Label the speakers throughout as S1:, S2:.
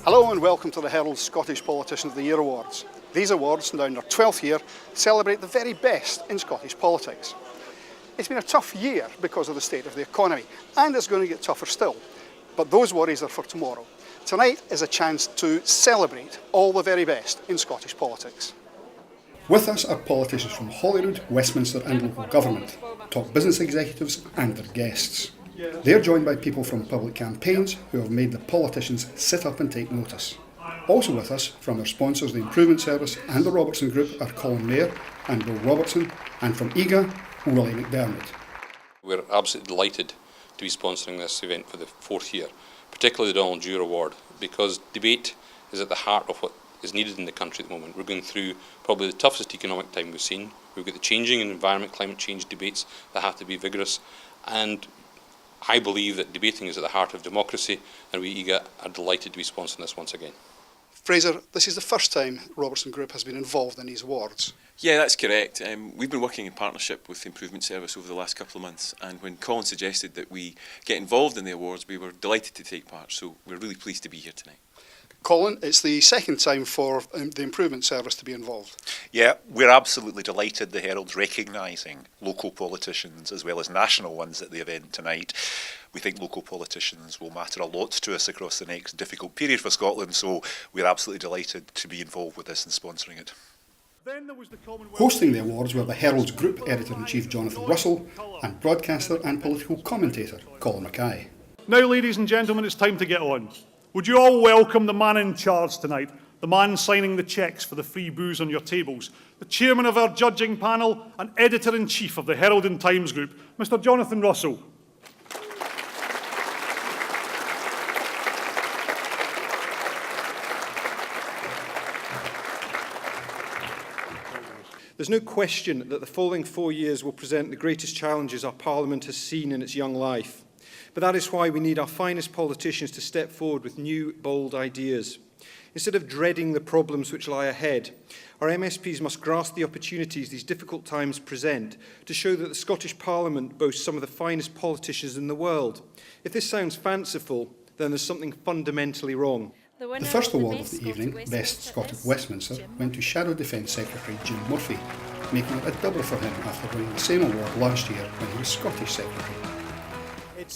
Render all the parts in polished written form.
S1: Hello and welcome to the Herald Scottish Politician of the Year Awards. These awards, now in their 12th year, celebrate the very best in Scottish politics. It's been a tough year because of the state of the economy, and it's going to get tougher still. But those worries are for tomorrow. Tonight is a chance to celebrate all the very best in Scottish politics. With us are politicians from Holyrood, Westminster and local government, top business executives and their guests. They're joined by people from public campaigns who have made the politicians sit up and take notice. Also with us from our sponsors, the Improvement Service and the Robertson Group, are Colin Mayer and Will Robertson, and from EGA, Willie McDermott.
S2: We're absolutely delighted to be sponsoring this event for the fourth year, particularly the Donald Dewar Award, because debate is at the heart of what is needed in the country at the moment. We're going through probably the toughest economic time we've seen. We've got the changing environment, climate change debates that have to be vigorous, and I believe that debating is at the heart of democracy, and we EGA are delighted to be sponsoring this once again.
S1: Fraser, this is the first time Robertson Group has been involved in these awards.
S3: Yeah, that's correct. We've been working in partnership with the Improvement Service over the last couple of months, and when Colin suggested that we get involved in the awards, we were delighted to take part, so we're really pleased to be here tonight.
S1: Colin, it's the second time for the Improvement Service to be involved.
S4: Yeah, we're absolutely delighted the Herald's recognising local politicians as well as national ones at the event tonight. We think local politicians will matter a lot to us across the next difficult period for Scotland, so we're absolutely delighted to be involved with this and sponsoring it.
S1: Hosting the awards were the Herald's Group Editor-in-Chief Jonathan Russell and broadcaster and political commentator Colin Mackay.
S5: Now, ladies and gentlemen, it's time to get on. Would you all welcome the man in charge tonight, the man signing the cheques for the free booze on your tables, the chairman of our judging panel and editor-in-chief of the Herald and Times Group, Mr. Jonathan Russell.
S6: There's no question that the following 4 years will present the greatest challenges our Parliament has seen in its young life. But that is why we need our finest politicians to step forward with new, bold ideas. Instead of dreading the problems which lie ahead, our MSPs must grasp the opportunities these difficult times present to show that the Scottish Parliament boasts some of the finest politicians in the world. If this sounds fanciful, then there's something fundamentally wrong.
S1: The first award of the evening, Best Scot of Westminster, went to Shadow Defence Secretary Jim Murphy, making it a double for him after winning the same award last year when he was Scottish Secretary.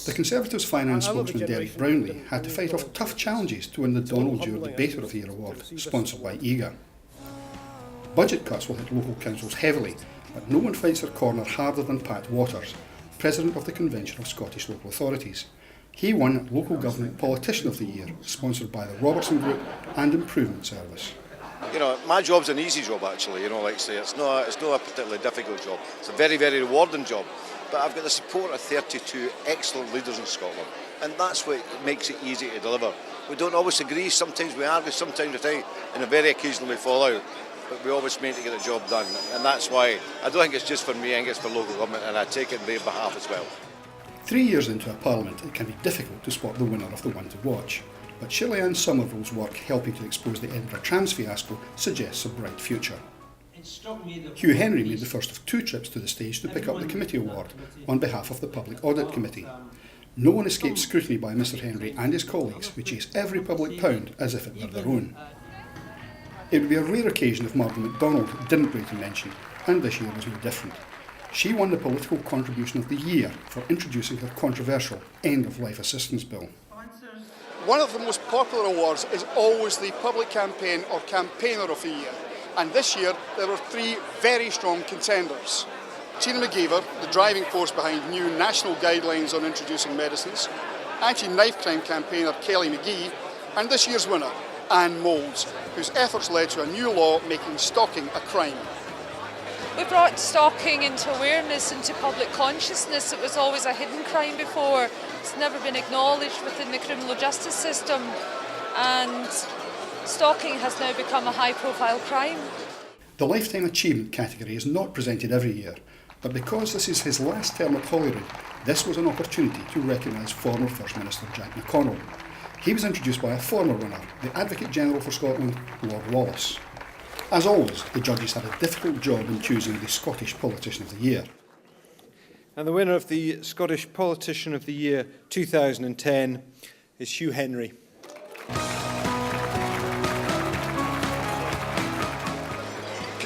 S1: The Conservatives' finance spokesman Derek Brownlee had to fight off tough challenges to win the Donald Dewar Debater of the Year award, sponsored by EGA. Budget cuts will hit local councils heavily, but no one fights their corner harder than Pat Waters, President of the Convention of Scottish Local Authorities. He won Local Government Politician of the Year, sponsored by the Robertson Group and Improvement Service.
S7: You know, my job's an easy job actually, like I say, it's not a particularly difficult job. It's a very, very rewarding job. But I've got the support of 32 excellent leaders in Scotland, and that's what makes it easy to deliver. We don't always agree, sometimes we argue, sometimes we fight, and very occasionally we fall out, but we always mean to get the job done, and that's why I don't think it's just for me, I think it's for local government, and I take it on their behalf as well.
S1: 3 years into a parliament, it can be difficult to spot the winner of the one to watch, but shirly-anne Somerville's work helping to expose the Edinburgh Trams fiasco suggests a bright future. Hugh Henry made the first of 2 trips to the stage to pick up the committee award on behalf of the Public Audit Committee. No one escapes scrutiny by Mr Henry and his colleagues, who chase every public pound as if it were their own. It would be a rare occasion if Margaret MacDonald didn't break a mention, and this year was no different. She won the Political Contribution of the Year for introducing her controversial end-of-life assistance bill. One of the most popular awards is always the Public Campaign or Campaigner of the Year. And this year, there were 3 very strong contenders. Tina McGeever, the driving force behind new national guidelines on introducing medicines, anti-knife crime campaigner Kelly McGee, and this year's winner, Anne Moulds, whose efforts led to a new law making stalking a crime.
S8: We brought stalking into awareness, into public consciousness. It was always a hidden crime before. It's never been acknowledged within the criminal justice system. And stalking has now become a high-profile crime. The
S1: Lifetime Achievement category is not presented every year, but because this is his last term at Holyrood, this was an opportunity to recognise former First Minister Jack McConnell. He was introduced by a former winner, the Advocate General for Scotland, Lord Wallace. As always, the judges had a difficult job in choosing the Scottish Politician of the Year.
S6: And the winner of the Scottish Politician of the Year 2010 is Hugh Henry.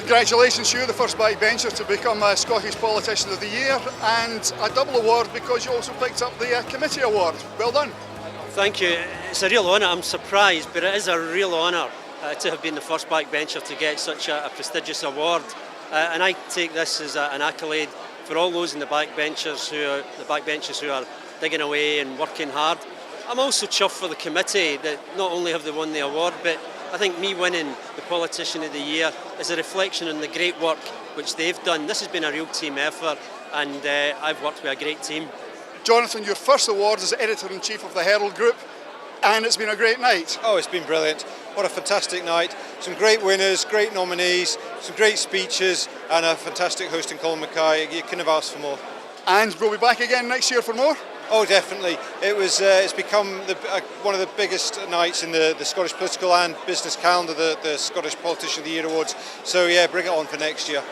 S9: Congratulations, Hugh, the first backbencher to become Scottish Politician of the Year, and a double award because you also picked up the committee award. Well done.
S10: Thank you. It's a real honour. I'm surprised, but it is a real honour to have been the first backbencher to get such a prestigious award. And I take this as an accolade for all those in the backbenchers who are digging away and working hard. I'm also chuffed for the committee that not only have they won the award, but I think me winning the Politician of the Year is a reflection on the great work which they've done. This has been a real team effort, and I've worked with a great team.
S9: Jonathan, your first award as Editor-in-Chief of the Herald Group, and it's been a great night.
S6: Oh, it's been brilliant. What a fantastic night. Some great winners, great nominees, some great speeches, and a fantastic host in Colin Mackay. You couldn't have asked for more.
S9: And we'll be back again next year for more?
S6: Oh, definitely. It's become one of the biggest nights in the Scottish political and business calendar, the Scottish Politician of the Year Awards. So yeah, bring it on for next year.